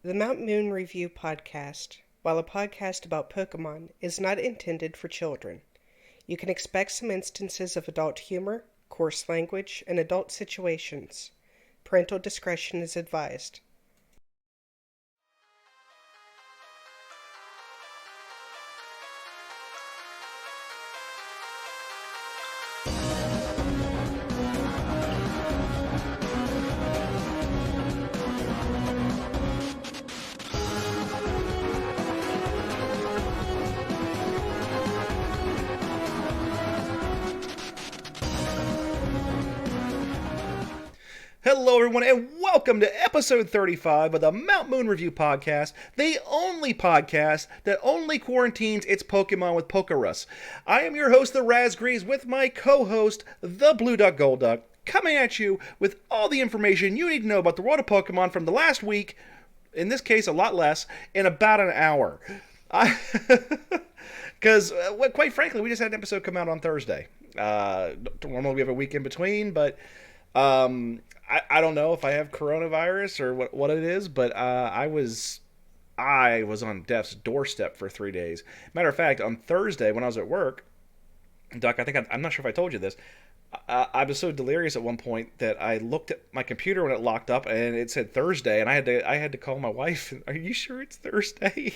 The Mount Moon Review podcast, while a podcast about Pokemon, is not intended for children. You can expect some instances of adult humor, coarse language, and adult situations. Parental discretion is advised. Hello, everyone, and welcome to episode 35 of the Mount Moon Review podcast, the only podcast that only quarantines its Pokemon with Pokerus. I am your host, the Razgrees, with my co-host, the Blue Duck Gold Duck, coming at you with all the information you need to know about the world of Pokemon from the last week, in this case, a lot less, in about an hour. Because, quite frankly, we just had an episode come out on Thursday. Normally we have a week in between, but I don't know if I have coronavirus or what it is, but I was on death's doorstep for 3 days. Matter of fact, on Thursday when I was at work, Doc, I'm not sure if I told you this. I was so delirious at one point that I looked at my computer when it locked up and it said Thursday, and I had to call my wife. Are you sure it's Thursday?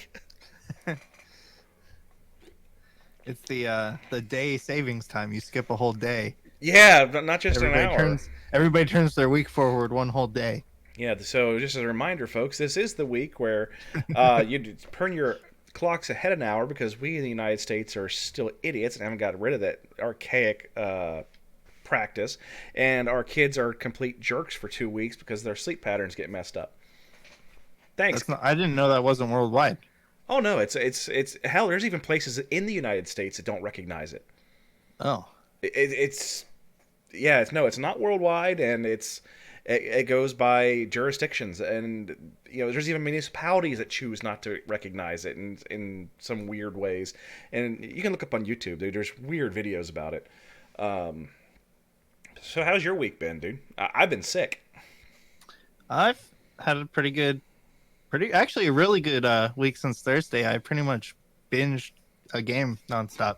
It's the day savings time. You skip a whole day. Yeah, but not just an hour. Everybody turns their week forward one whole day. Yeah, so just as a reminder, folks, this is the week where you turn your clocks ahead an hour because we in the United States are still idiots and haven't got rid of that archaic practice, and our kids are complete jerks for 2 weeks because their sleep patterns get messed up. Thanks. I didn't know that wasn't worldwide. Oh no, it's hell. There's even places in the United States that don't recognize it. Oh, it's not worldwide, and it goes by jurisdictions, and there's even municipalities that choose not to recognize it in some weird ways, and you can look up on YouTube, dude. There's weird videos about it. So how's your week been, dude? I've been sick. I've had a actually a really good week since Thursday. I pretty much binged a game nonstop.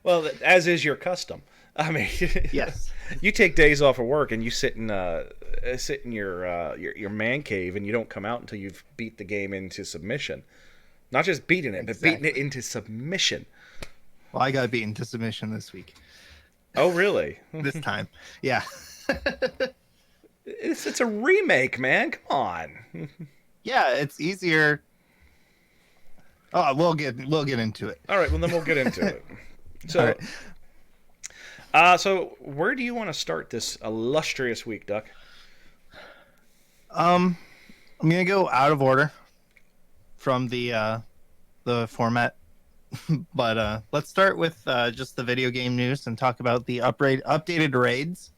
Well, as is your custom. I mean, yes. You take days off of work and you sit in your man cave and you don't come out until you've beat the game into submission. Not just beating it, but beating it into submission. Well, I got beaten to submission this week. Oh, really? This time, yeah. It's a remake, man. Come on. Yeah, it's easier. Oh, we'll get into it. All right, well then we'll get into it. So, so where do you want to start this illustrious week, Duck? I'm gonna go out of order from the format, but let's start with just the video game news and talk about the updated raids.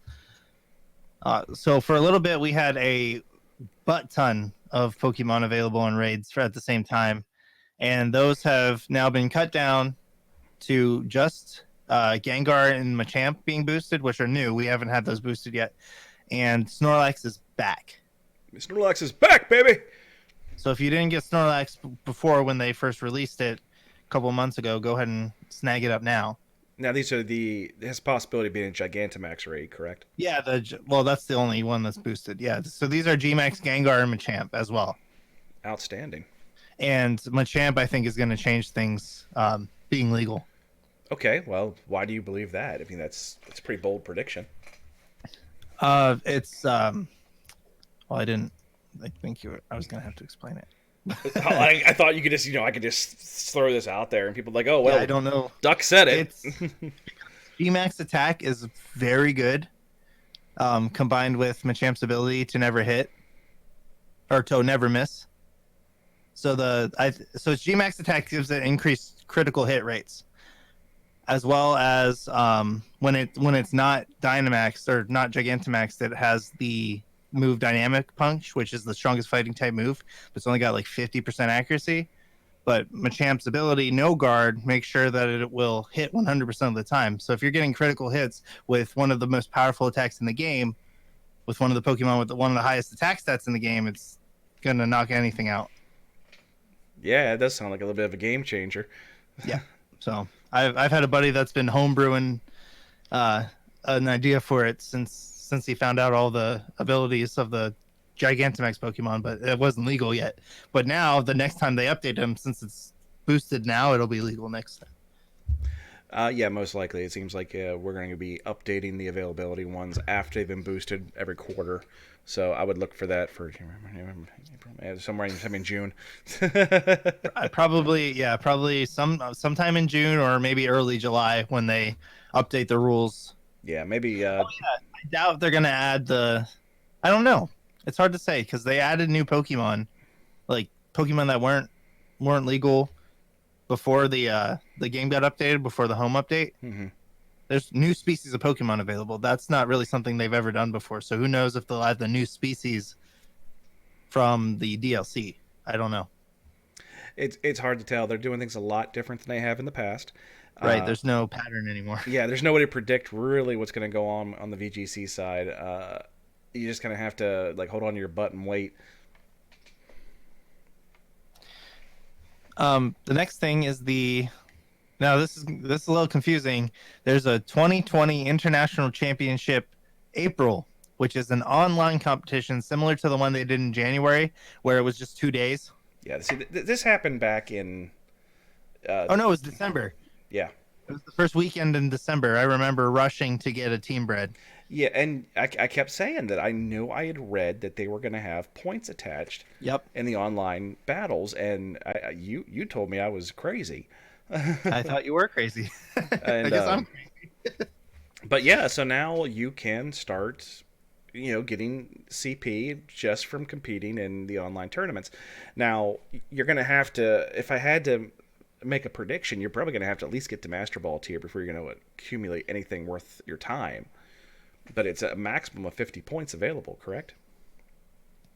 So for a little bit, we had a butt ton of Pokemon available in raids at the same time, and those have now been cut down to just Gengar and Machamp being boosted, which are new. We haven't had those boosted yet, and Snorlax is back. Snorlax is back, baby! So if you didn't get Snorlax before when they first released it a couple of months ago, go ahead and snag it up now. Now these are it has a possibility of being a Gigantamax raid, correct? Yeah, that's the only one that's boosted. Yeah, so these are Gmax, Gengar, and Machamp as well. Outstanding. And Machamp, I think, is going to change things being legal. Okay, well, why do you believe that? I mean, that's a pretty bold prediction. It's well, I didn't. I think I was going to have to explain it. I thought you could just, I could just throw this out there and people are like, oh, well, yeah, I don't know. Duck said it. Gmax attack is very good, combined with Machamp's ability to never hit or to never miss. So its Gmax attack gives it increased critical hit rates, as well as when it's not Dynamax or not Gigantamax, it has the move Dynamic Punch, which is the strongest fighting type move, but it's only got like 50% accuracy. But Machamp's ability, No Guard, makes sure that it will hit 100% of the time. So if you're getting critical hits with one of the most powerful attacks in the game, with one of the Pokemon with one of the highest attack stats in the game, it's gonna knock anything out. Yeah, it does sound like a little bit of a game changer. Yeah. So I've had a buddy that's been homebrewing an idea for it since he found out all the abilities of the Gigantamax Pokemon, but it wasn't legal yet. But now the next time they update him, since it's boosted now, it'll be legal next time. Yeah, most likely. It seems like we're going to be updating the availability ones after they've been boosted every quarter. So I would look for that for somewhere in June. Probably sometime in June or maybe early July when they update the rules. Yeah, maybe. I doubt they're gonna add the. I don't know. It's hard to say because they added new Pokemon, like Pokemon that weren't legal before the game got updated, before the home update. Mm-hmm. There's new species of Pokemon available. That's not really something they've ever done before. So who knows if they'll add the new species from the DLC? I don't know. It's hard to tell. They're doing things a lot different than they have in the past. Right, there's no pattern anymore. Yeah, there's no way to predict really what's going to go on the VGC side. You just kind of have to like hold on to your butt and wait. The next thing is now this is a little confusing. There's a 2020 International Championship April, which is an online competition similar to the one they did in January, where it was just 2 days. Yeah, see, this happened back in. Oh no, it was December. Yeah. It was the first weekend in December. I remember rushing to get a team bred. Yeah, and I kept saying that I knew I had read that they were going to have points attached. Yep. In the online battles, and you told me I was crazy. I thought you were crazy. And, I guess I'm crazy. But yeah, so now you can start, getting CP just from competing in the online tournaments. Now you're going to have to, if I had to make a prediction, you're probably going to have to at least get to Master Ball tier before you're going to accumulate anything worth your time. But it's a maximum of 50 points available, correct?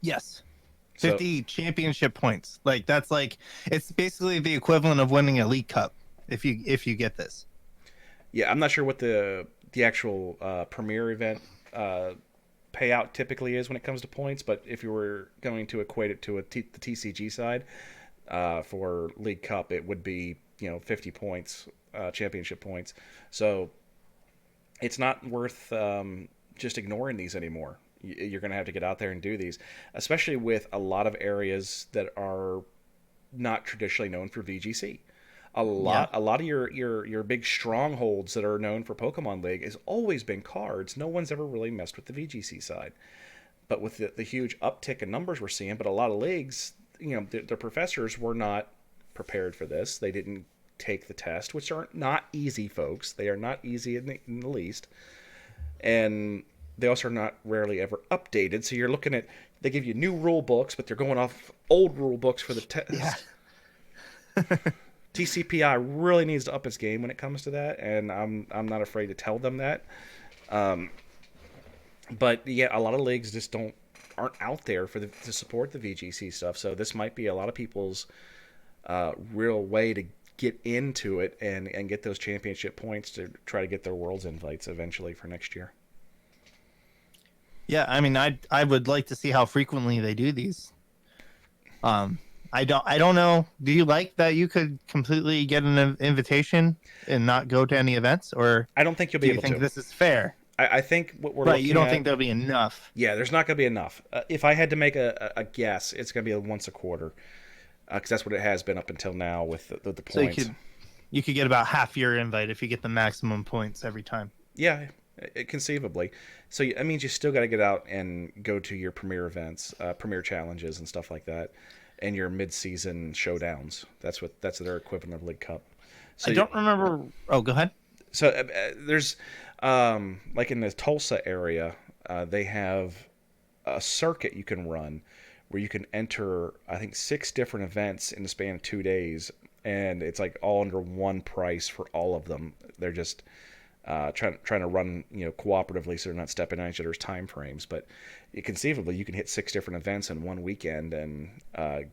Yes. 50 championship points. It's basically the equivalent of winning a League Cup if you get this. Yeah, I'm not sure what the actual premier event payout typically is when it comes to points, but if you were going to equate it to the TCG side for League Cup, it would be 50 points, championship points. So it's not worth just ignoring these anymore. You're going to have to get out there and do these, especially with a lot of areas that are not traditionally known for VGC. A lot of your big strongholds that are known for Pokemon League has always been cards. No one's ever really messed with the VGC side. But with the huge uptick in numbers we're seeing, but a lot of leagues, their professors were not prepared for this. They didn't take the test, which are not easy, folks. They are not easy in the least. And they also are not rarely ever updated. So you're looking at, they give you new rule books, but they're going off old rule books for the test. Yeah. TCPI really needs to up its game when it comes to that, and I'm not afraid to tell them that. But yeah, a lot of leagues just aren't out there to support the VGC stuff. So this might be a lot of people's real way to get into it and get those championship points to try to get their Worlds invites eventually for next year. Yeah, I mean, I would like to see how frequently they do these. I don't know. Do you like that you could completely get an invitation and not go to any events, or I don't think you'll be able to. Do you think this is fair? I think what we're right. looking You don't at, think there'll be enough? Yeah, there's not going to be enough. If I had to make a guess, it's going to be once a quarter, because that's what it has been up until now with the points. So you could get about half your invite if you get the maximum points every time. Yeah, conceivably. So that means you still got to get out and go to your premier events, premier challenges, and stuff like that, and your mid-season showdowns. That's their equivalent of League Cup. So I don't remember. Oh, go ahead. So there's like in the Tulsa area, they have a circuit you can run where you can enter, I think, 6 different events in the span of 2 days, and it's like all under one price for all of them. They're just trying to run cooperatively, so they're not stepping on each other's time frames. But conceivably, you can hit 6 different events in one weekend and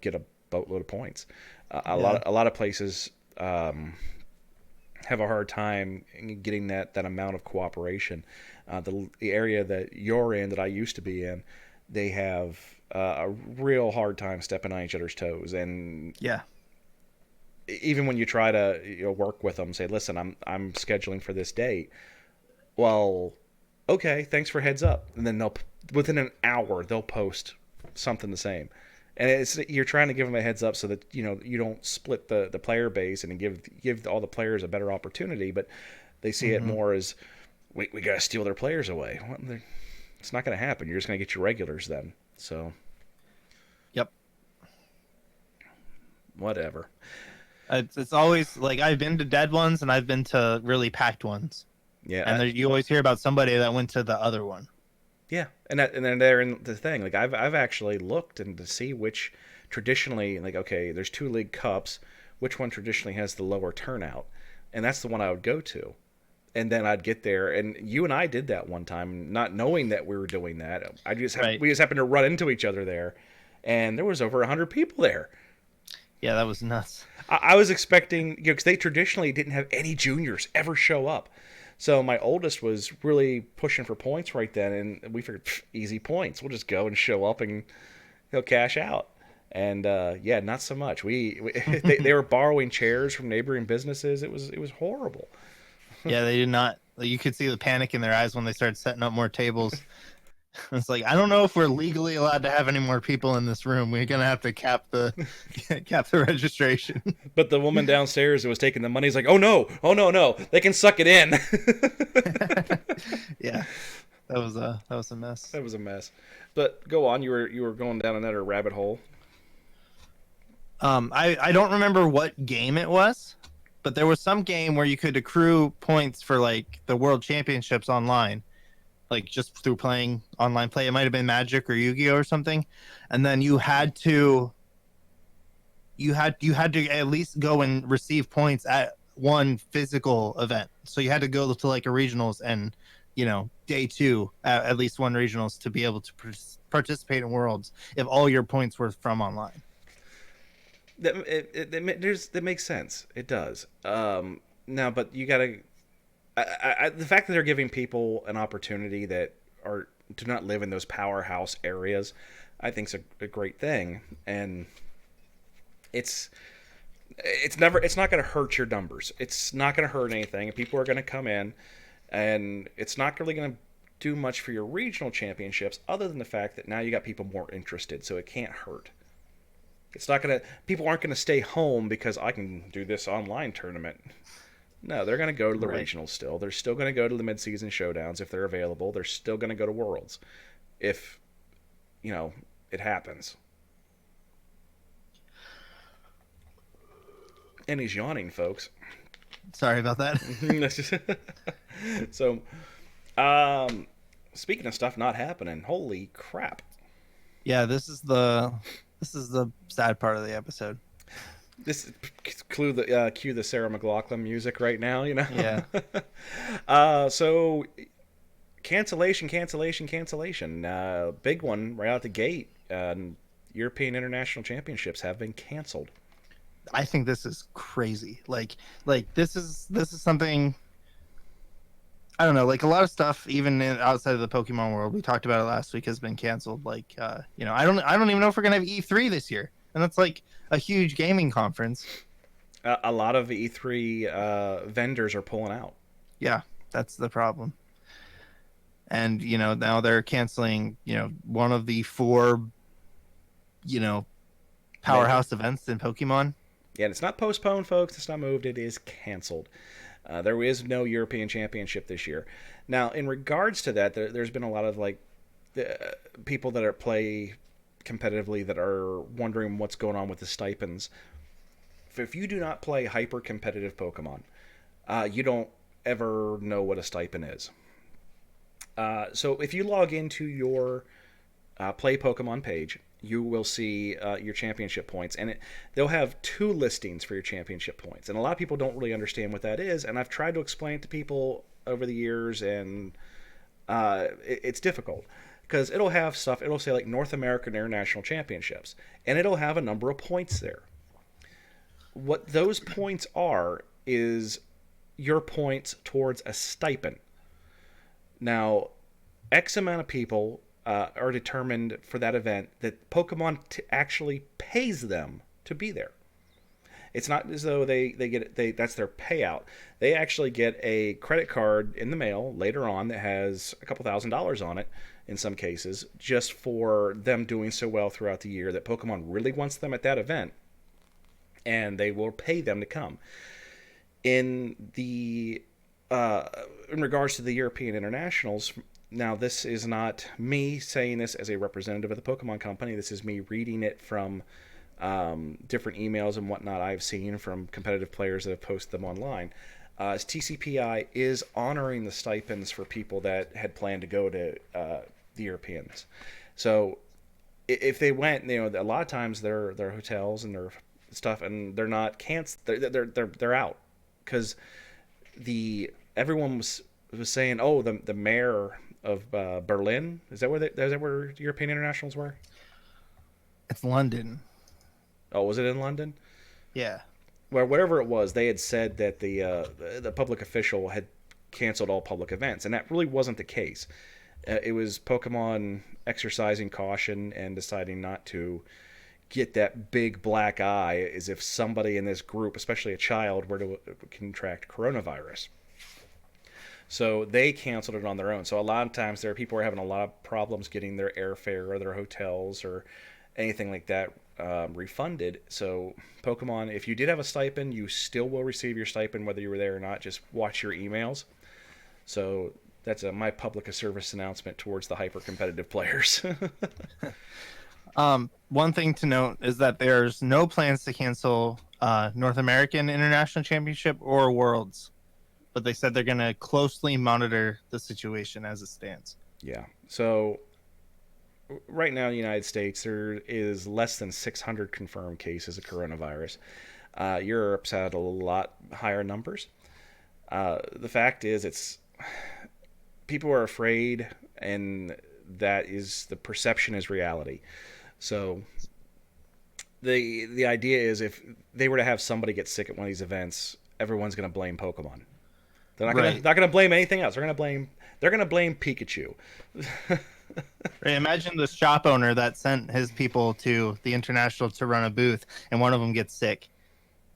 get a boatload of points. A lot of places have a hard time getting that amount of cooperation. The area that you're in, that I used to be in, they have a real hard time stepping on each other's toes. And Yeah. even when you try to work with them, say, listen, I'm scheduling for this date. Well, okay, thanks for heads up. And then within an hour they'll post something the same. And you're trying to give them a heads up so that you don't split the player base and give all the players a better opportunity, but they see it more as we got to steal their players away. Well, it's not going to happen. You're just going to get your regulars then. So, Yep. Whatever. It's always like I've been to dead ones and I've been to really packed ones. Yeah, And you always hear about somebody that went to the other one. yeah, and then they're in the thing. Like I've actually looked and to see which traditionally, like, okay, there's 2 league cups. Which one traditionally has the lower turnout? And that's the one I would go to. And then I'd get there, and you and I did that one time, not knowing that we were doing that. We just happened to run into each other there, and there was over 100 people there. Yeah, that was nuts. I was expecting, because they traditionally didn't have any juniors ever show up. So my oldest was really pushing for points right then, and we figured, easy points. We'll just go and show up, and he'll cash out. And yeah, not so much. They were borrowing chairs from neighboring businesses. It was horrible. Yeah, they did not. You could see the panic in their eyes when they started setting up more tables. It's like, I don't know if we're legally allowed to have any more people in this room. We're gonna have to cap the registration. But the woman downstairs who was taking the money is like, oh no, no, they can suck it in. Yeah, that was a mess. That was a mess. But go on. You were going down another rabbit hole. I don't remember what game it was, but there was some game where you could accrue points for like the World Championships online, like just through playing online play. It might have been Magic or Yu-Gi-Oh or something, and then you had to at least go and receive points at one physical event. So you had to go to like a regionals and day 2 at least one regionals to be able to participate in Worlds if all your points were from online. That makes sense. It does. Now, but you gotta. The fact that they're giving people an opportunity that do not live in those powerhouse areas, I think is a great thing, and it's not going to hurt your numbers. It's not going to hurt anything. People are going to come in, and it's not really going to do much for your regional championships, other than the fact that now you got people more interested, so it can't hurt. It's not going to. People aren't going to stay home because I can do this online tournament. No, they're going to go to the regionals still. They're still going to go to the mid-season showdowns if they're available. They're still going to go to Worlds if, it happens. And he's yawning, folks. Sorry about that. So, speaking of stuff not happening, holy crap. Yeah, this is the sad part of the episode. This cue the Sarah McLachlan music right now, Yeah. So cancellation. Big one right out the gate. European International Championships have been canceled. I think this is crazy. Like this is something. I don't know. Like a lot of stuff, even outside of the Pokemon world, we talked about it last week, has been canceled. Like, I don't even know if we're gonna have E3 this year, and that's like a huge gaming conference. A lot of E3 vendors are pulling out. Yeah, that's the problem. And now they're canceling one of the 4 powerhouse events in Pokemon. Yeah, and it's not postponed, folks. It's not moved. It is canceled. There is no European Championship this year. Now, in regards to that, there's been a lot of people that play competitively that are wondering what's going on with the stipends. If you do not play hyper competitive Pokemon, you don't ever know what a stipend is. So if you log into your Play Pokemon page, you will see your championship points, and they'll have 2 listings for your championship points. And a lot of people don't really understand what that is, and I've tried to explain it to people over the years, and it's difficult. Because it'll have stuff, it'll say like North American International Championships, and it'll have a number of points there. What those points are is your points towards a stipend. Now, X amount of people are determined for that event that Pokemon actually pays them to be there. It's not as though that's their payout. They actually get a credit card in the mail later on that has a couple $1,000s on it in some cases, just for them doing so well throughout the year that Pokemon really wants them at that event, and they will pay them to come. In regards to the European internationals, now this is not me saying this as a representative of the Pokemon Company. This is me reading it from different emails and whatnot I've seen from competitive players that have posted them online. TCPI is honoring the stipends for people that had planned to go to the Europeans. So if they went, a lot of times their hotels and their stuff, and they're not canceled. They're out because everyone was saying, oh, the mayor of Berlin, is that where European internationals were? It's London. Oh, was it in London? Yeah. Well, whatever it was, they had said that the public official had canceled all public events, and that really wasn't the case. It was Pokemon exercising caution and deciding not to get that big black eye as if somebody in this group, especially a child, were to contract coronavirus. So they canceled it on their own. So a lot of times there are people who are having a lot of problems getting their airfare or their hotels or anything like that refunded. So Pokemon, if you did have a stipend, you still will receive your stipend whether you were there or not. Just watch your emails. So that's my public service announcement towards the hyper competitive players. One thing to note is that there's no plans to cancel North American International Championship or Worlds, but they said they're going to closely monitor the situation as it stands. Yeah. So right now in the United States, there is less than 600 confirmed cases of coronavirus. Europe's had a lot higher numbers. The fact is, people are afraid, and that is the perception is reality. So the idea is if they were to have somebody get sick at one of these events, everyone's going to blame Pokemon. They're not going to blame anything else. They're going to blame Pikachu. Right, imagine the shop owner that sent his people to the International to run a booth, and one of them gets sick.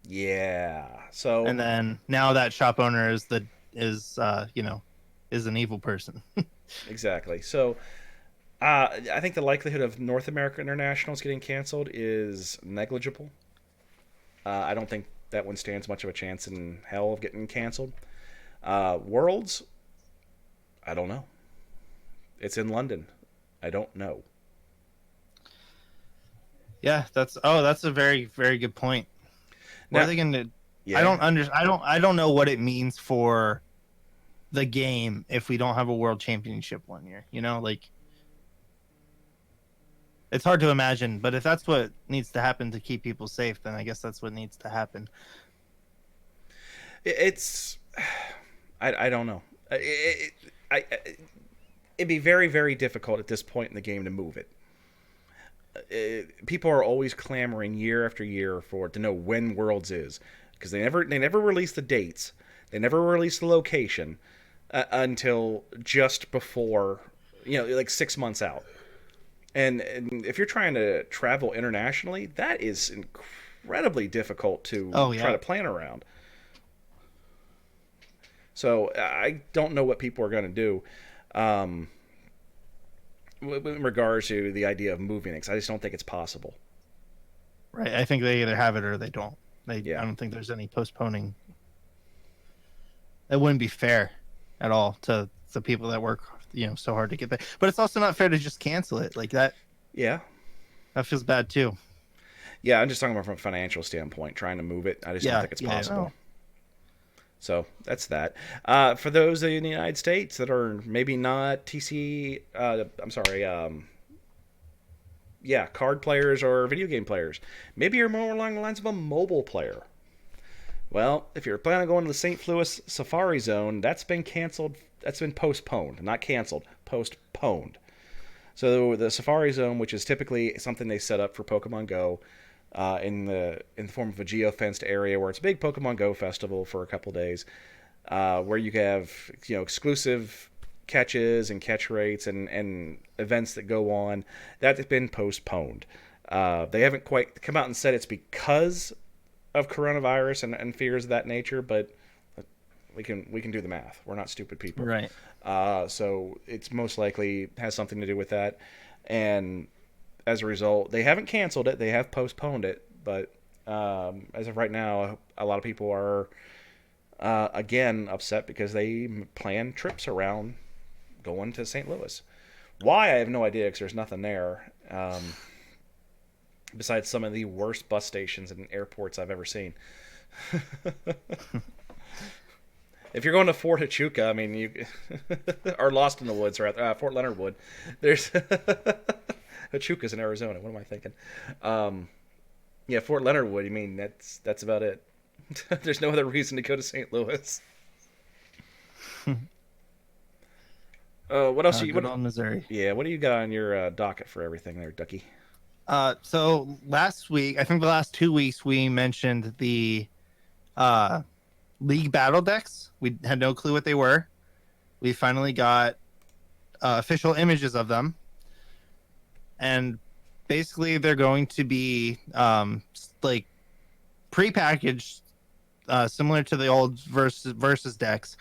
Yeah. So and then now that shop owner is an evil person. Exactly. So I think the likelihood of North America Internationals getting canceled is negligible. I don't think that one stands much of a chance in hell of getting canceled. Worlds, I don't know. It's in London. I don't know. Yeah, that's a very, very good point. What are they going to? Yeah. I don't know what it means for the game if we don't have a world championship one year. It's hard to imagine, but if that's what needs to happen to keep people safe, then I guess that's what needs to happen. I don't know. It'd be very, very difficult at this point in the game to move it. People are always clamoring year after year to know when Worlds is, because they never release the dates, they never release the location until just before, like 6 months out. And if you're trying to travel internationally, that is incredibly difficult to try to plan around. So I don't know what people are going to do in regards to the idea of moving it, 'cause I just don't think it's possible. Right. I think they either have it or they don't. I don't think there's any postponing. It wouldn't be fair at all to the people that work so hard to get there. But it's also not fair to just cancel it like that. Yeah. That feels bad too. Yeah, I'm just talking about from a financial standpoint, trying to move it. I just don't think it's possible. No. So that's that. For those in the United States that are maybe not card players or video game players, maybe you're more along the lines of a mobile player. Well, if you're planning on going to the St. Louis Safari Zone, that's been canceled. That's been postponed, not canceled, postponed. So the Safari Zone, which is typically something they set up for Pokemon Go, in the form of a geofenced area where it's a big Pokemon Go festival for a couple days, where you have exclusive catches and catch rates and events that go on, that has been postponed. They haven't quite come out and said it's because of coronavirus and fears of that nature, but we can do the math. We're not stupid people. Right. So it's most likely has something to do with that. And as a result, they haven't canceled it. They have postponed it. But as of right now, a lot of people are, again, upset because they plan trips around going to St. Louis. Why? I have no idea because there's nothing there. Besides some of the worst bus stations and airports I've ever seen. If you're going to Fort Huachuca, I mean, you are Lost in the Woods, or Fort Leonard Wood. There's Huachuca's in Arizona. What am I thinking? Yeah, Fort Leonard Wood. You mean that's about it? There's no other reason to go to St. Louis. What else? Good old Missouri. Yeah, what do you got on your docket for everything there, Ducky? So last week, I think the last 2 weeks, we mentioned the League Battle decks. We had no clue what they were. We finally got official images of them. And basically, they're going to be like prepackaged, similar to the old versus decks.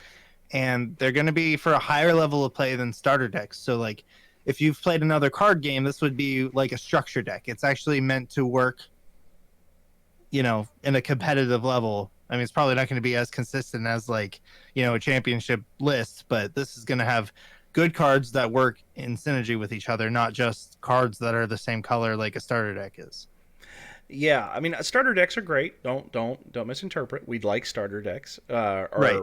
And they're going to be for a higher level of play than starter decks. So, like, if you've played another card game, this would be like a structure deck. It's actually meant to work, in a competitive level. I mean, it's probably not going to be as consistent as like, a championship list, but this is going to have good cards that work in synergy with each other, not just cards that are the same color like a starter deck is. Yeah, I mean, starter decks are great. Don't misinterpret. We'd like starter decks, right.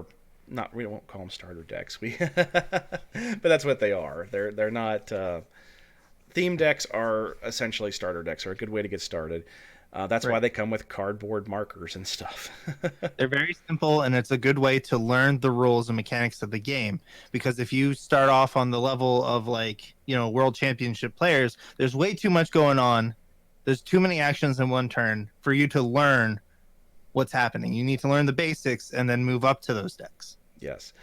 Not, we won't call them starter decks. But that's what they are. They're not. Theme decks are essentially starter decks. Are a good way to get started. That's right. Why they come with cardboard markers and stuff. They're very simple, and it's a good way to learn the rules and mechanics of the game. Because if you start off on the level of like, world championship players, there's way too much going on. There's too many actions in one turn for you to learn what's happening. You need to learn the basics and then move up to those decks. Yes.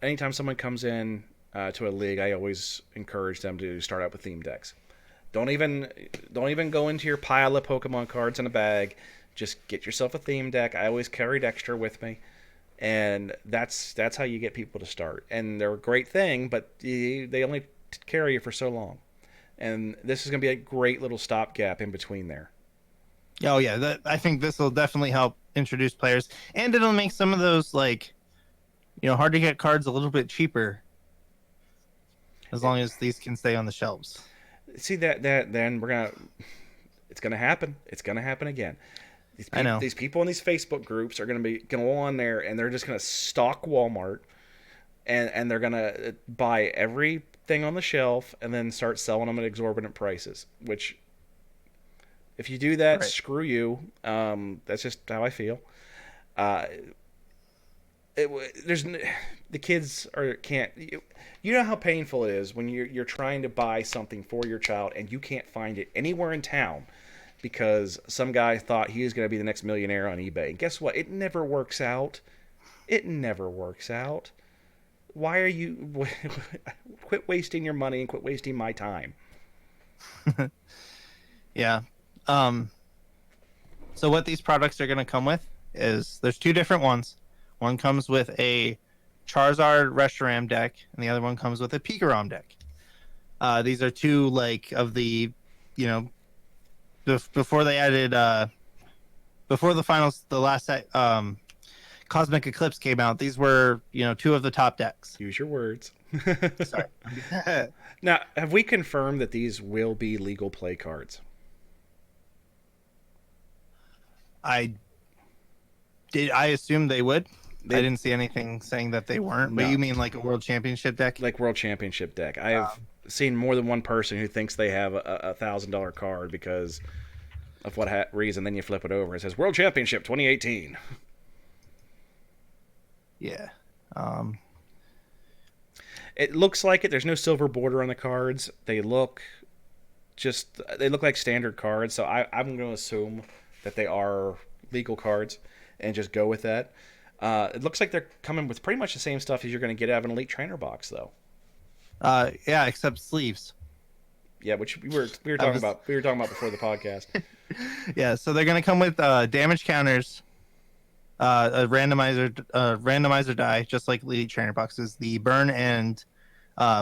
Anytime someone comes in to a league, I always encourage them to start out with theme decks. Don't even go into your pile of Pokemon cards in a bag. Just get yourself a theme deck. I always carried extra with me, and that's how you get people to start. And they're a great thing, but they only carry you for so long. And this is going to be a great little stopgap in between there. Oh yeah, I think this will definitely help introduce players, and it'll make some of those like, hard to get cards a little bit cheaper. As long as these can stay on the shelves. See that then it's gonna happen. It's gonna happen again. I know. These people in these Facebook groups are gonna go on there and they're just gonna stalk Walmart and they're gonna buy everything on the shelf and then start selling them at exorbitant prices. Which, if you do that, right. Screw you. That's just how I feel. The kids can't. You know how painful it is when you're trying to buy something for your child and you can't find it anywhere in town because some guy thought he was going to be the next millionaire on eBay. And guess what? It never works out. It never works out. Why are you... Quit wasting your money and quit wasting my time. Yeah. So what these products are going to come with is there's two different ones. One comes with a Charizard Reshiram deck, and the other one comes with a Pikarom deck. These are two of the, before they added, before the last Cosmic Eclipse came out. These were two of the top decks. Use your words. Sorry. Now, have we confirmed that these will be legal play cards? I assumed they would. I didn't see anything saying that they weren't. No. But you mean like a World Championship deck? Like World Championship deck. I have seen more than one person who thinks they have a $1,000 card because of what reason. Then you flip it over. It says World Championship 2018. Yeah. It looks like it. There's no silver border on the cards. They look like standard cards. So I'm going to assume that they are legal cards and just go with that. It looks like they're coming with pretty much the same stuff as you're going to get out of an Elite Trainer box, though. Yeah, except sleeves. Yeah, which we were talking about. We were talking about before the podcast. Yeah, so they're gonna come with damage counters, a randomizer die, just like Elite Trainer boxes. The burn and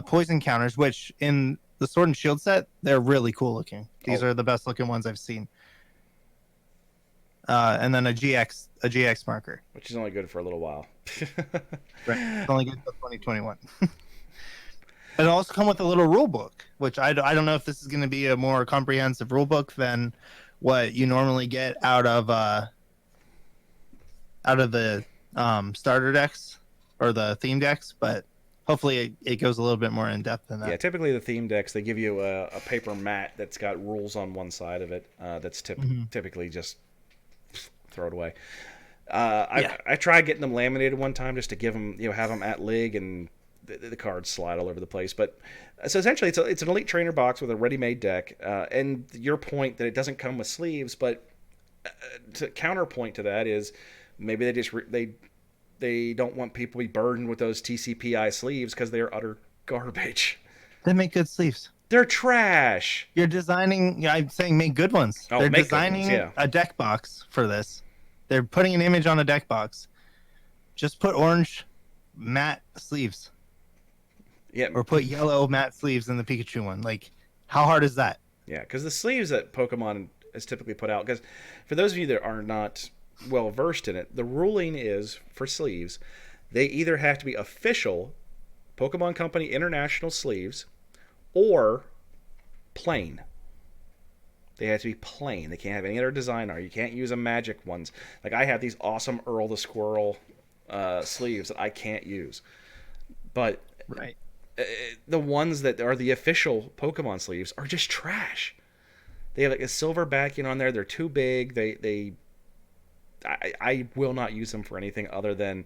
poison counters, which in the Sword and Shield set, they're really cool looking. These are the best looking ones I've seen. And then a GX marker, which is only good for a little while. Right, it's only good until 2021. It'll also come with a little rule book, which I don't know if this is going to be a more comprehensive rule book than what you normally get out of the starter decks or the theme decks, but hopefully it goes a little bit more in depth than that. Yeah, typically the theme decks, they give you a paper mat that's got rules on one side of it. That's typically just throw it away. I tried getting them laminated one time just to give them, have them at Lig, and the cards slide all over the place. But so essentially it's an Elite Trainer box with a ready-made deck, and your point that it doesn't come with sleeves, but to counterpoint to that is maybe they just they don't want people to be burdened with those TCPI sleeves because they're utter garbage. They make good sleeves. They're trash. You're designing, I'm saying make good ones. They're designing a deck box for this. They're putting an image on a deck box. Just put orange matte sleeves. Yeah. Or put yellow matte sleeves in the Pikachu one. Like, how hard is that? Yeah, because the sleeves that Pokemon is typically put out, because for those of you that are not well versed in it, the ruling is for sleeves, they either have to be official Pokemon Company International sleeves or plain. They have to be plain. They can't have any other design art. You can't use a magic ones. Like I have these awesome Earl the Squirrel sleeves that I can't use. But right. The ones that are the official Pokemon sleeves are just trash. They have like a silver backing on there. They're too big. I will not use them for anything other than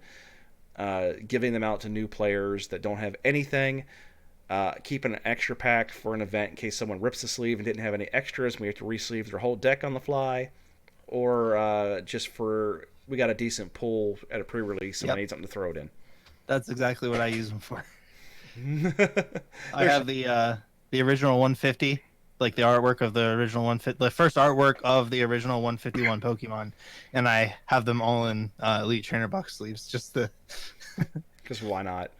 giving them out to new players that don't have anything. Keeping an extra pack for an event in case someone rips the sleeve and didn't have any extras. We have to re-sleeve their whole deck on the fly. Or just for, we got a decent pull at a pre-release, so I need something to throw it in. That's exactly what I use them for. I have the original 150, like the artwork of the original 150, the first artwork of the original 151 Pokemon, and I have them all in Elite Trainer box sleeves, just to. Because why not?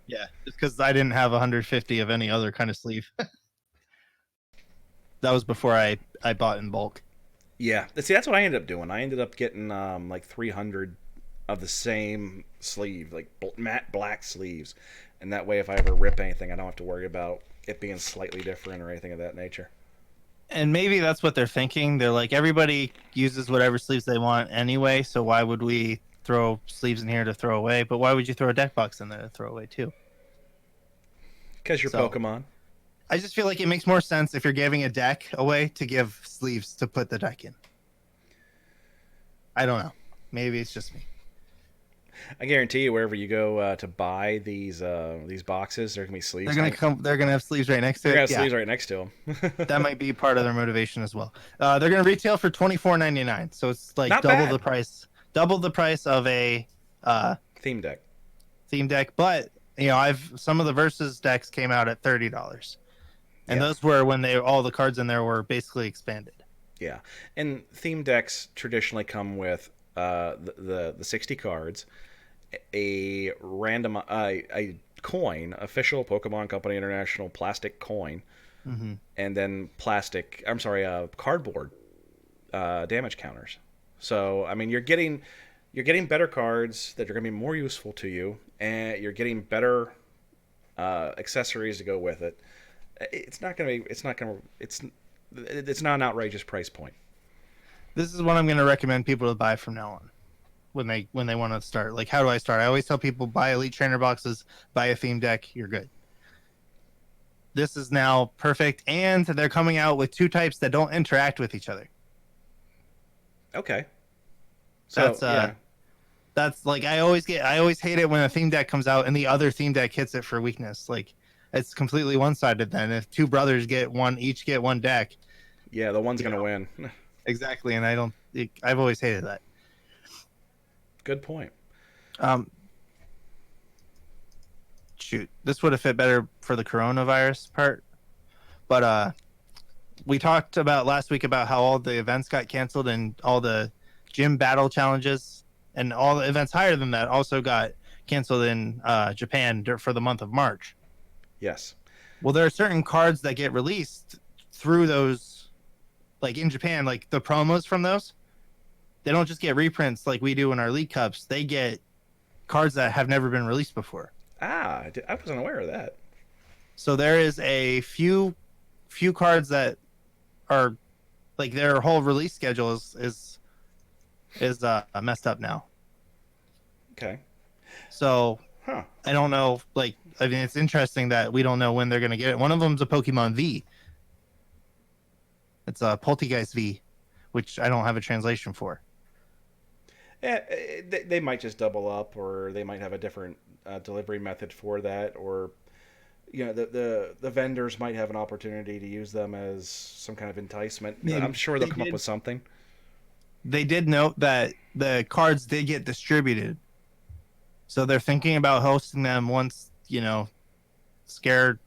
Yeah, just because I didn't have 150 of any other kind of sleeve. That was before I bought in bulk. Yeah, see, that's what I ended up doing. I ended up getting like 300 of the same sleeve, like matte black sleeves. And that way, if I ever rip anything, I don't have to worry about it being slightly different or anything of that nature. And maybe that's what they're thinking. They're like, everybody uses whatever sleeves they want anyway, so why would we throw sleeves in here to throw away? But why would you throw a deck box in there to throw away too? Because you're Pokemon. I just feel like it makes more sense if you're giving a deck away to give sleeves to put the deck in. I don't know. Maybe it's just me. I guarantee you, wherever you go to buy these boxes, there can be sleeves. They're gonna have sleeves right next to it. They're gonna have sleeves right next to them. That might be part of their motivation as well. They're gonna retail for $24.99, so it's like double the price. Double the price of a theme deck. But some of the Versus decks came out at $30, and those were when all the cards in there were basically expanded. Yeah, and theme decks traditionally come with the 60 cards, a random a coin, official Pokemon Company International plastic coin, and then cardboard damage counters. So I mean, you're getting better cards that are going to be more useful to you, and you're getting better accessories to go with it. It's not an outrageous price point. This is what I'm going to recommend people to buy from now on when they want to start. Like, how do I start? I always tell people, buy Elite Trainer boxes, buy a theme deck, you're good. This is now perfect, and they're coming out with two types that don't interact with each other. Okay. So that's like I always hate it when a theme deck comes out and the other theme deck hits it for weakness. Like, it's completely one-sided then. If two brothers each get one deck. Yeah, the one's going to win. Exactly, and I've always hated that. Good point. Um, shoot, this would have fit better for the coronavirus part, but we talked about last week about how all the events got canceled and all the gym battle challenges and all the events higher than that also got canceled in Japan for the month of March. Yes. Well, there are certain cards that get released through those, like in Japan, like the promos from those. They don't just get reprints like we do in our League Cups. They get cards that have never been released before. I wasn't aware of that. So there is a few cards that are like their whole release schedule is messed up now. Okay. So Huh. I don't know. Like, I mean, it's interesting that we don't know when they're going to get it. One of them's a Pokemon V. It's a Poltegeist V, which I don't have a translation for. Yeah, they might just double up, or they might have a different delivery method for that, or the vendors might have an opportunity to use them as some kind of enticement. Maybe. I'm sure they'll come up with something. They did note that the cards did get distributed, so they're thinking about hosting them once the scare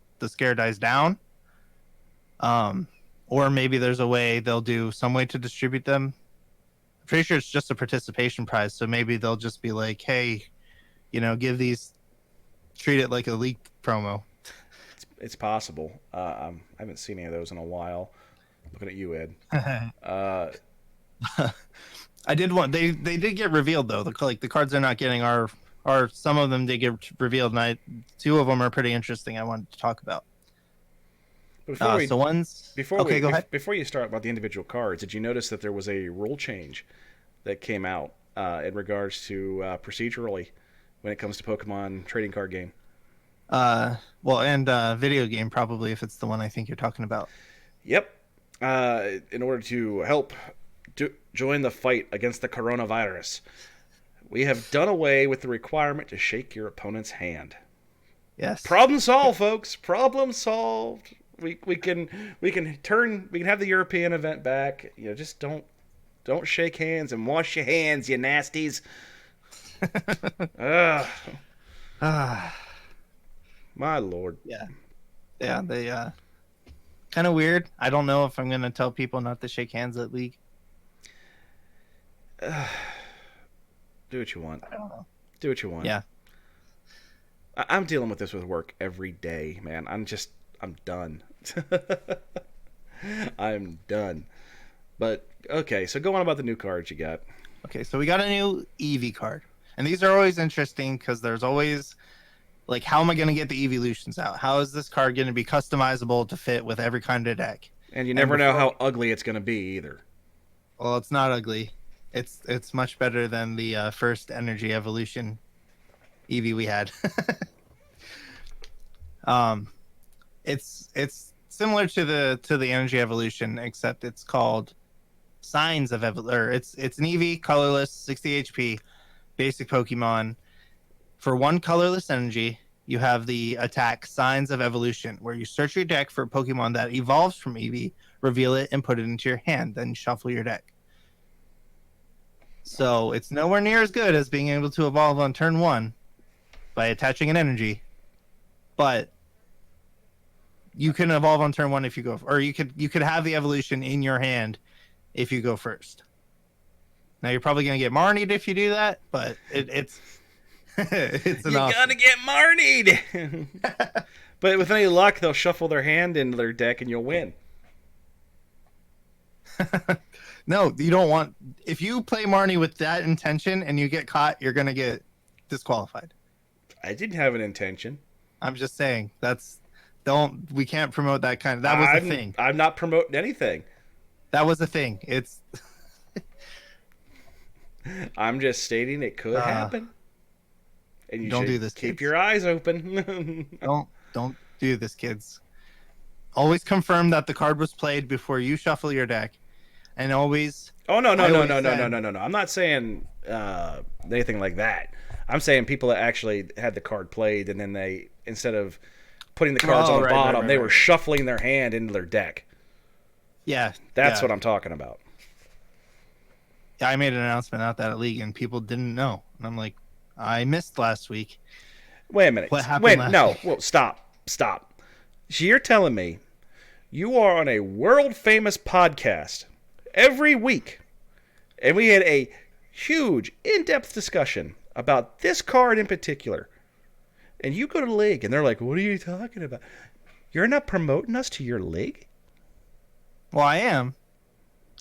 dies down. Or maybe there's a way they'll do some way to distribute them. I'm pretty sure it's just a participation prize, so maybe they'll just be like, hey, give these, treat it like a league promo. It's possible. I haven't seen any of those in a while. Looking at you, Ed. I did want they did get revealed though. The cards they're not getting are some of them did get revealed, and two of them are pretty interesting. I wanted to talk about. Before go ahead. Before you start about the individual cards, did you notice that there was a rule change that came out in regards to procedurally when it comes to Pokemon trading card game? Video game probably, if it's the one I think you're talking about. Yep. In order to help join the fight against the coronavirus, we have done away with the requirement to shake your opponent's hand. Yes. Problem solved, folks. Problem solved. We can have the European event back. Just don't shake hands and wash your hands, you nasties. My lord. Yeah. They kind of weird. I don't know if I'm gonna tell people not to shake hands at League. Do what you want. I don't know. Do what you want. Yeah. I'm dealing with this with work every day, man. I'm done. I'm done. But okay, so go on about the new cards you got. Okay, so we got a new Eevee card, and these are always interesting because there's always like, how am I going to get the evolutions out? How is this card going to be customizable to fit with every kind of deck? And you never know how ugly it's going to be either. Well, it's not ugly. It's much better than the first Energy Evolution Eevee we had. It's similar to the Energy Evolution, except it's called Signs of Evolution. It's an Eevee, colorless, 60 HP, basic Pokemon. For one colorless energy, you have the attack Signs of Evolution, where you search your deck for a Pokemon that evolves from Eevee, reveal it, and put it into your hand, then shuffle your deck. So it's nowhere near as good as being able to evolve on turn one by attaching an energy, but you can evolve on turn one if you go, or you could have the evolution in your hand if you go first. Now you're probably gonna get Marnied if you do that, but it's it's an you gotta get Marnied. But with any luck, they'll shuffle their hand into their deck and you'll win. No, you don't want. If you play Marnie with that intention and you get caught, you're gonna get disqualified. I didn't have an intention. I'm just saying we can't promote that kind of. That was a thing. I'm not promoting anything. That was a thing. It's. I'm just stating it could happen. And you don't should do this. Keep your eyes open. Don't do this, kids. Always confirm that the card was played before you shuffle your deck, and always. Oh no! I'm not saying anything like that. I'm saying people that actually had the card played, and then they, instead of putting the cards on the bottom, they were shuffling their hand into their deck. Yeah, that's what I'm talking about. Yeah, I made an announcement out that at League, and people didn't know, and I'm like, I missed last week. Wait a minute. What happened Wait, last no. week? Well, stop. Stop. So you're telling me you are on a world famous podcast every week, and we had a huge, in depth discussion about this card in particular. And you go to the league, and they're like, "What are you talking about? You're not promoting us to your league?" Well, I am.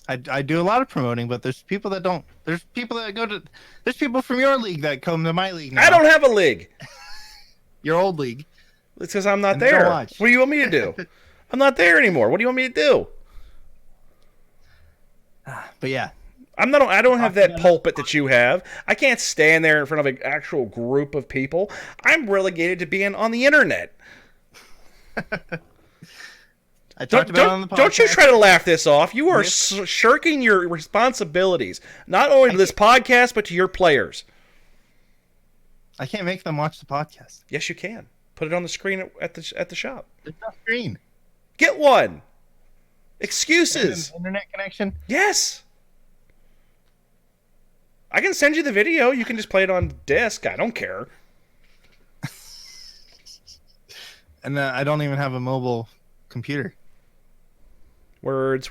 I do a lot of promoting, but there's people that don't. There's people that go to. There's people from your league that come to my league now. I don't have a league. Your old league. It's because I'm not And they don't there. watch. What do you want me to do? I'm not there anymore. What do you want me to do? But yeah, I don't have that pulpit that you have. I can't stand there in front of an actual group of people. I'm relegated to being on the internet. I talked about it on the podcast. Don't you try to laugh this off. You are shirking your responsibilities, not only to this podcast, but to your players. I can't make them watch the podcast. Yes, you can. Put it on the screen at the shop. There's no screen. Get one. Excuses. Internet connection. Yes. I can send you the video. You can just play it on disc. I don't care. And I don't even have a mobile computer. Words.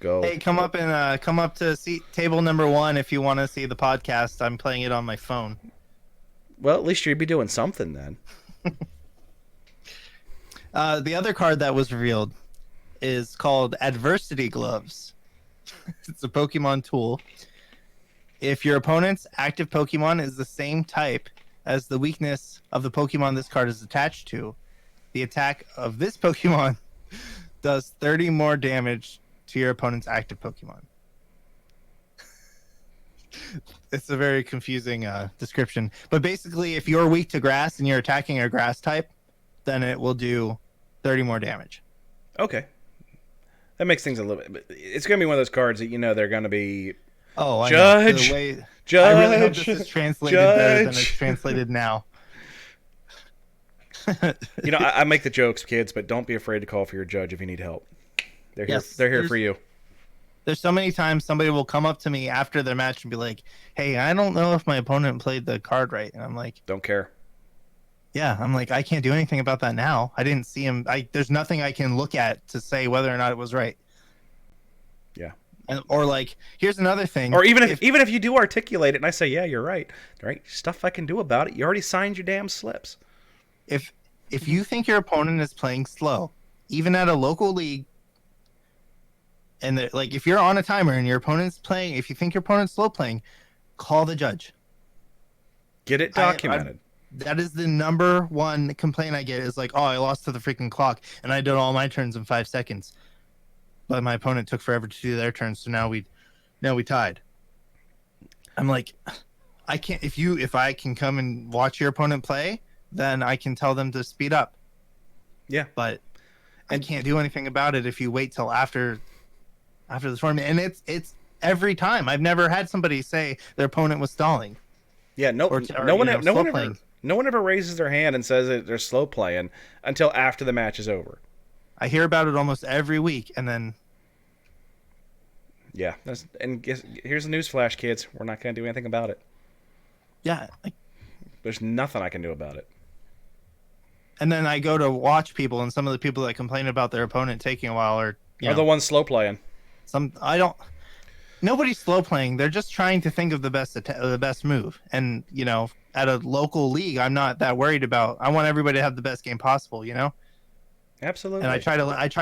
Go. Hey, come up to seat table number 1 if you want to see the podcast. I'm playing it on my phone. Well, at least you'd be doing something then. The other card that was revealed is called Adversity Gloves. It's a Pokemon tool. If your opponent's active Pokemon is the same type as the weakness of the Pokemon this card is attached to, the attack of this Pokemon does 30 more damage to your opponent's active Pokemon. It's a very confusing description. But basically, if you're weak to grass and you're attacking a grass type, then it will do 30 more damage. Okay. That makes things a little bit... It's going to be one of those cards that you know they're going to be... Oh, I Judge! know. Judge! I really hope this is translated better than it's Judge! translated now. You know, I make the jokes, kids, but don't be afraid to call for your judge if you need help. They're here. Yes, They're here for you. There's so many times somebody will come up to me after their match and be like, "Hey, I don't know if my opponent played the card right," and I'm like, Don't care. "Yeah," I'm like, "I can't do anything about that now. I didn't see him. There's nothing I can look at to say whether or not it was right." Yeah. Or like, here's another thing. Or even if you do articulate it and I say, yeah, you're right. Right? Stuff I can do about it. You already signed your damn slips. If you think your opponent is playing slow, even at a local league, and like if you're on a timer and your opponent's playing, if you think your opponent's slow playing, call the judge. Get it documented. That is the number one complaint I get is like, oh, I lost to the freaking clock and I did all my turns in 5 seconds, but my opponent took forever to do their turns, so now we tied. I'm like, I can't. If I can come and watch your opponent play, then I can tell them to speed up. Yeah. But I can't do anything about it if you wait till after the tournament. And it's every time. I've never had somebody say their opponent was stalling. Yeah, no one ever raises their hand and says that they're slow playing until after the match is over. I hear about it almost every week, and then yeah, here's the news flash, kids. We're not going to do anything about it. yeah, There's nothing I can do about it. and then I go to watch people, and some of the people that complain about their opponent taking a while are The ones slow playing. Nobody's slow playing. They're just trying to think of the best move. And at a local league, I'm not that worried about. I want everybody to have the best game possible. Absolutely. And I try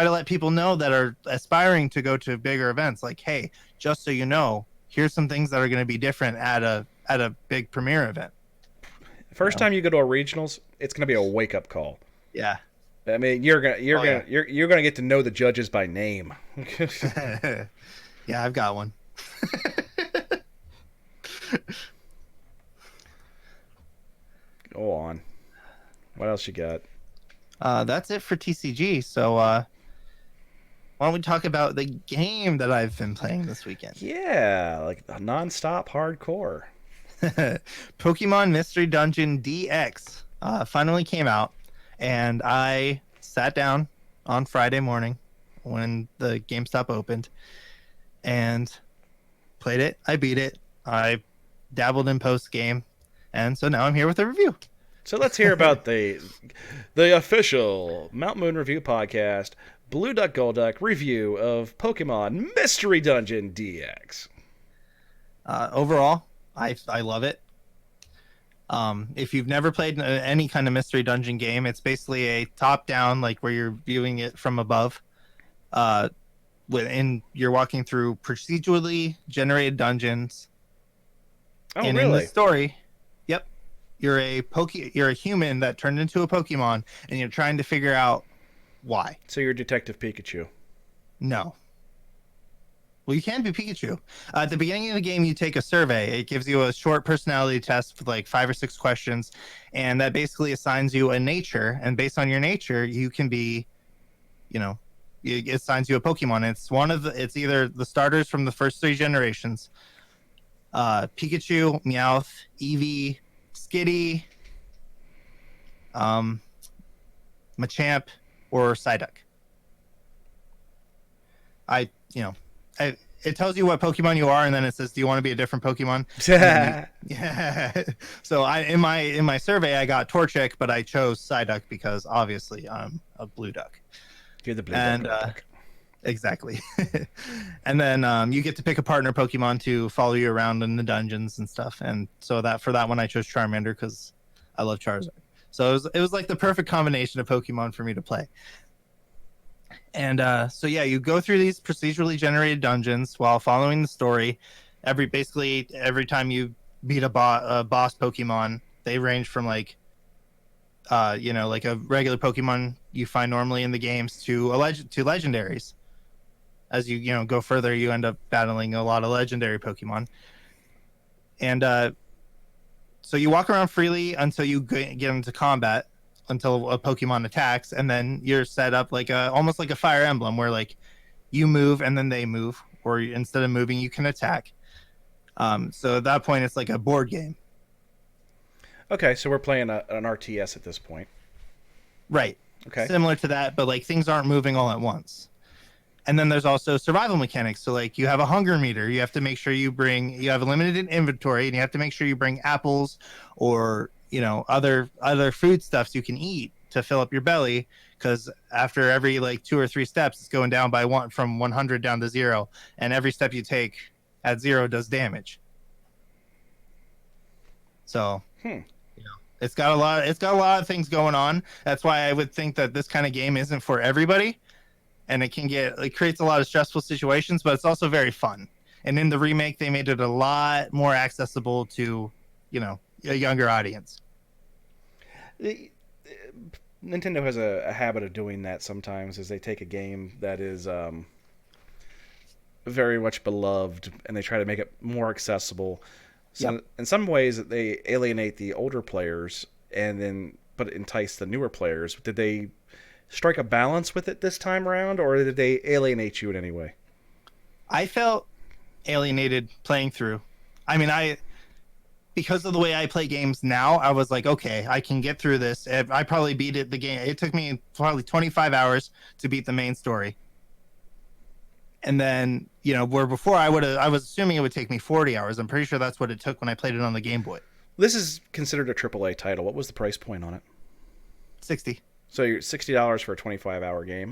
to let people know that are aspiring to go to bigger events. Like, hey, just so you know, here's some things that are going to be different at a big premier event. First time you go to a regionals, it's going to be a wake up call. Yeah. I mean, you're gonna get to know the judges by name. Yeah, I've got one. Go on. What else you got? That's it for TCG. So why don't we talk about the game that I've been playing this weekend? Yeah, like nonstop hardcore. Pokemon Mystery Dungeon DX finally came out, and I sat down on Friday morning when the GameStop opened and played it. I beat it. I dabbled in post game, And so now I'm here with a review. So let's hear about the official Mount Moon Review podcast, Blue Duck Gold Duck review of Pokemon Mystery Dungeon DX. Overall, I love it. If you've never played any kind of Mystery Dungeon game, it's basically a top-down, like where you're viewing it from above. You're walking through procedurally generated dungeons. Oh, and really? In the story, yep, you're a human that turned into a Pokemon, and you're trying to figure out why. So you're Detective Pikachu. No. Well, you can be Pikachu. At the beginning of the game, you take a survey. It gives you a short personality test with like 5 or 6 questions, and that basically assigns you a nature. And based on your nature, you can be, it assigns you a Pokemon. It's either the starters from the first 3 generations: Pikachu, Meowth, Eevee, Skitty, Machamp, or Psyduck. It tells you what Pokemon you are, and then it says, "Do you want to be a different Pokemon?" Yeah. So in my survey, I got Torchic, but I chose Psyduck because obviously I'm a blue duck. You're the blue duck. Exactly. And then you get to pick a partner Pokemon to follow you around in the dungeons and stuff. And so for that one, I chose Charmander because I love Charizard. So it was like the perfect combination of Pokemon for me to play. And so yeah, you go through these procedurally generated dungeons while following the story. Every time you beat a boss Pokemon, they range from like a regular Pokemon you find normally in the games to legendaries. As you go further, you end up battling a lot of legendary Pokemon. And so you walk around freely until you get into combat, until a Pokemon attacks, and then you're set up like almost like a Fire Emblem, where like you move and then they move, or instead of moving, you can attack. So at that point, it's like a board game. Okay, so we're playing an RTS at this point. Right. Okay. Similar to that, but like things aren't moving all at once. And then there's also survival mechanics. So like you have a hunger meter. You have to make sure you have a limited inventory, and you have to make sure you bring apples or other food stuffs you can eat to fill up your belly, because after every like 2 or 3 steps, it's going down from 100 down to 0, and every step you take at 0 does damage. So it's got a lot of things going on. That's why I would think that this kind of game isn't for everybody, and it creates a lot of stressful situations, but it's also very fun. And in the remake, they made it a lot more accessible to a younger audience. Nintendo has a habit of doing that sometimes, is they take a game that is very much beloved and they try to make it more accessible. So Yep. in some ways they alienate the older players but entice the newer players. Did they strike a balance with it this time around, or did they alienate you in any way? I felt alienated playing through. I mean, because of the way I play games now, I was like, okay, I can get through this. I probably beat the game. It took me probably 25 hours to beat the main story. And then, where before I was assuming it would take me 40 hours. I'm pretty sure that's what it took when I played it on the Game Boy. This is considered a AAA title. What was the price point on it? $60. So you're $60 for a 25-hour game.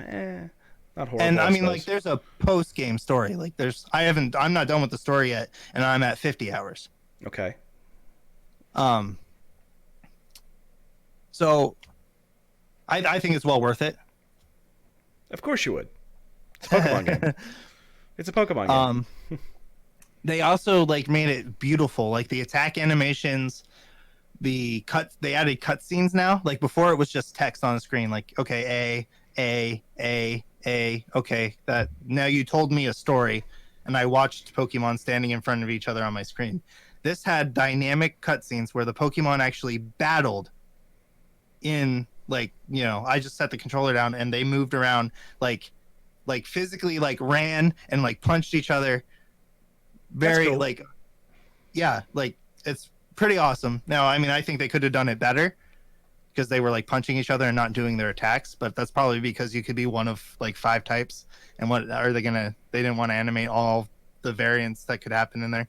Not horrible. And I mean, like, there's a post-game story. Like, I'm not done with the story yet, and I'm at 50 hours. Okay. So I think it's well worth it. Of course you would. It's a Pokemon game. It's a Pokemon game. They also like made it beautiful, like the attack animations, they added cutscenes now. Like before it was just text on the screen, like, okay, okay, that now you told me a story and I watched Pokemon standing in front of each other on my screen. This had dynamic cutscenes where the Pokemon actually battled in, like, I just set the controller down and they moved around, like physically, like ran and like punched each other. Very cool. Like, yeah, like it's pretty awesome. Now, I mean, I think they could have done it better because they were like punching each other and not doing their attacks, but that's probably because you could be one of like 5 types. And they didn't want to animate all the variants that could happen in there.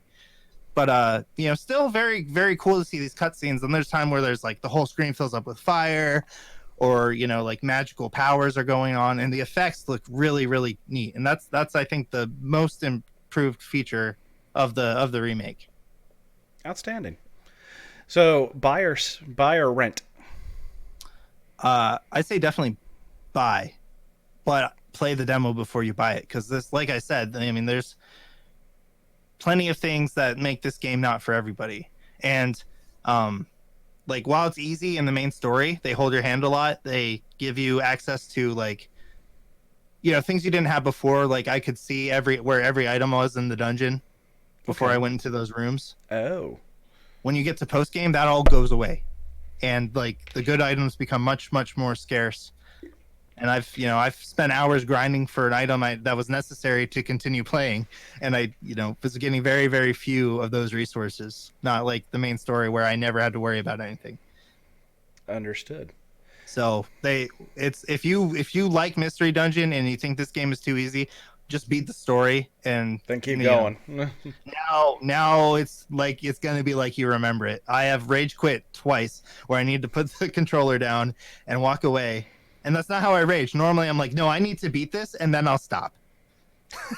But still very, very cool to see these cutscenes. And there's time where there's like the whole screen fills up with fire, or like magical powers are going on, and the effects look really, really neat. And that's I think the most improved feature of the remake. Outstanding. So buy or rent? I'd say definitely buy, but play the demo before you buy it, because this, like I said, I mean, there's plenty of things that make this game not for everybody. And like, while it's easy in the main story, they hold your hand a lot. They give you access to like things you didn't have before. Like, I could see where every item was in the dungeon before I went into those rooms. Oh. When you get to post game, that all goes away, and like the good items become much, much more scarce. And I've spent hours grinding for an item that was necessary to continue playing, and I was getting very, very few of those resources. Not like the main story where I never had to worry about anything. Understood. So if you like Mystery Dungeon and you think this game is too easy, just beat the story and then keep going. Now it's like it's gonna be like you remember it. I have rage quit twice where I need to put the controller down and walk away, and that's not how I rage. Normally I'm like, no, I need to beat this, and then I'll stop.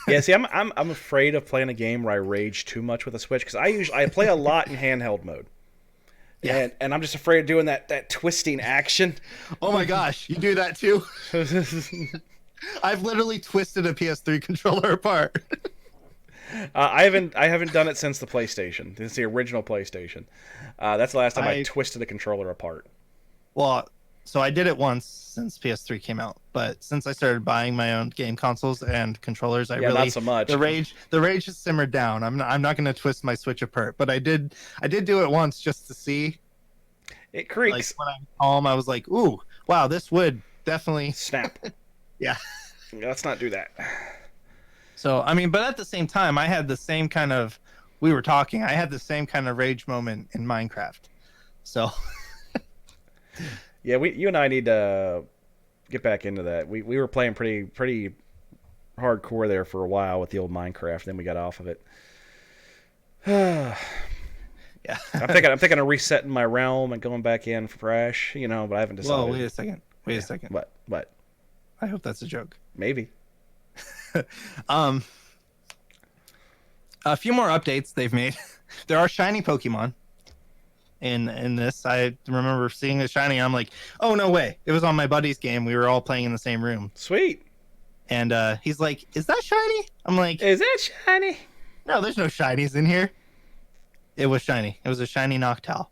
Yeah, see, I'm afraid of playing a game where I rage too much with a Switch, because I play a lot in handheld mode. Yeah. And I'm just afraid of doing that twisting action. Oh my gosh, you do that too? I've literally twisted a PS3 controller apart. I haven't done it since the PlayStation. Since the original PlayStation. That's the last time I twisted a controller apart. Well, so I did it once since PS3 came out, but since I started buying my own game consoles and controllers, not so much. The rage has simmered down. I'm not going to twist my Switch apart, but I did do it once just to see. It creaks. Like, when I'm home, I was like, "Ooh, wow, this would definitely snap." Yeah. Let's not do that. So, I mean, but at the same time, I had the same kind of, I had the same kind of rage moment in Minecraft. So. Yeah, you and I need to get back into that. We were playing pretty hardcore there for a while with the old Minecraft, then we got off of it. Yeah. I'm thinking of resetting my realm and going back in fresh, but I haven't decided. Whoa, wait a second. What? I hope that's a joke. Maybe. A few more updates they've made. There are shiny Pokemon in this. I remember seeing a shiny, and I'm like, oh, no way. It was on my buddy's game. We were all playing in the same room. Sweet. And he's like, is that shiny? I'm like, is that shiny? No, there's no shinies in here. It was shiny. It was a shiny Noctowl.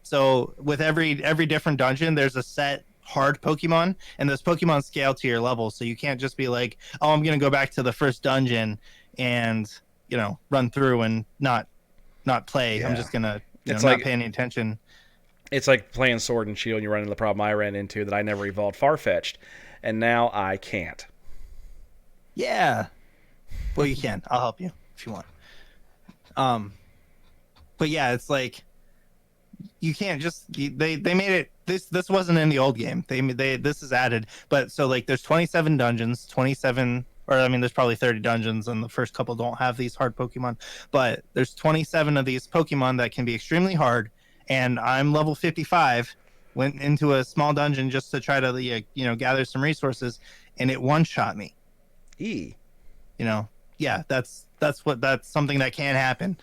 So with every different dungeon, there's a set hard Pokemon, and those Pokemon scale to your level, so you can't just be like, oh, I'm gonna go back to the first dungeon and run through and not play. Yeah. I'm just gonna not pay any attention. It's like playing Sword and Shield, and you run into the problem I ran into, that I never evolved Farfetch'd, and now I can't. Yeah, well, you can. I'll help you if you want. But yeah, it's like you can't just they made it. This wasn't in the old game. This is added. But so like there's 27 dungeons, 27, or I mean there's probably 30 dungeons, and the first couple don't have these hard Pokemon. But there's 27 of these Pokemon that can be extremely hard, and I'm level 55. Went into a small dungeon just to try to gather some resources, and it one-shot me. Yeah, that's something that can happen.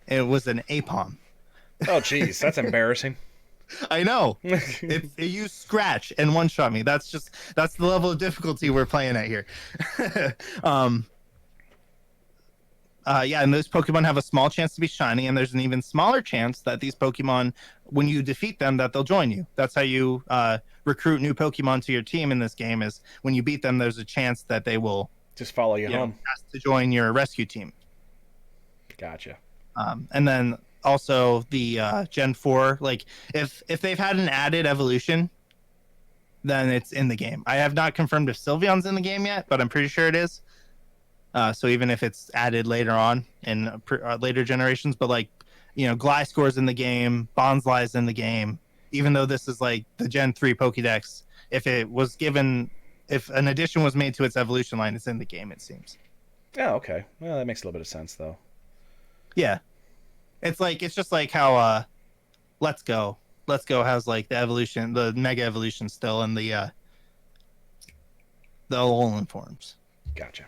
It was an Aipom. Oh, jeez, that's embarrassing. I know. It used Scratch and one-shot me. That's the level of difficulty we're playing at here. Yeah, and those Pokemon have a small chance to be shiny, and there's an even smaller chance that these Pokemon, when you defeat them, that they'll join you. That's how you recruit new Pokemon to your team in this game, is when you beat them, there's a chance that they will just follow you home. Ask to join your rescue team. Gotcha. And then also the Gen 4, like if they've had an added evolution, then it's in the game. I have not confirmed if Sylveon's in the game yet, but I'm pretty sure it is. So even if it's added later on in later generations, but like, Gliscor's in the game, Bonsly's in the game, even though this is like the Gen 3 Pokédex, if an addition was made to its evolution line, it's in the game, it seems. Oh, okay. Well, that makes a little bit of sense, though. Yeah. It's just like how Let's Go has like the evolution, the mega evolution still in the Alolan forms. Gotcha.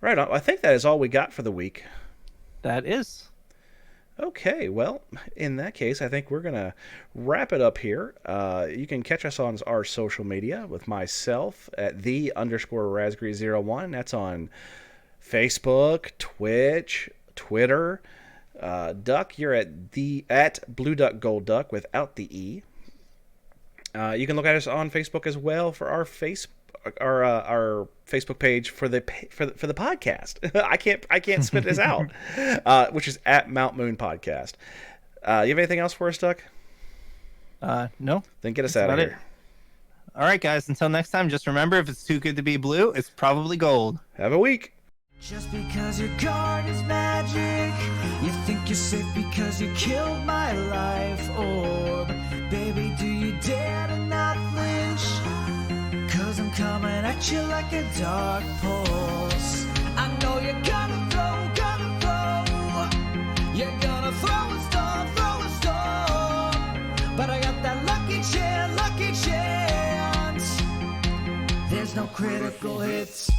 Right on. I think that is all we got for the week. That is. Okay, well, in that case, I think we're going to wrap it up here. You can catch us on our social media with myself at _Razgary01. That's on Facebook, Twitch, Twitter. Duck, you're at Blue Duck Gold Duck without the E. You can look at us on Facebook as well for our our Facebook page for the podcast. I can't spit this out, which is at Mount Moon Podcast. You have anything else for us, Duck? No. Then get us out of here. All right, guys. Until next time, just remember, if it's too good to be blue, it's probably gold. Have a week. Just because your card is magic, you think you're safe because you killed my life orb. Baby, do you dare to not flinch? 'Cause I'm coming at you like a dark pulse. I know you're gonna throw. You're gonna throw a storm. But I got that lucky chance. There's no critical hits.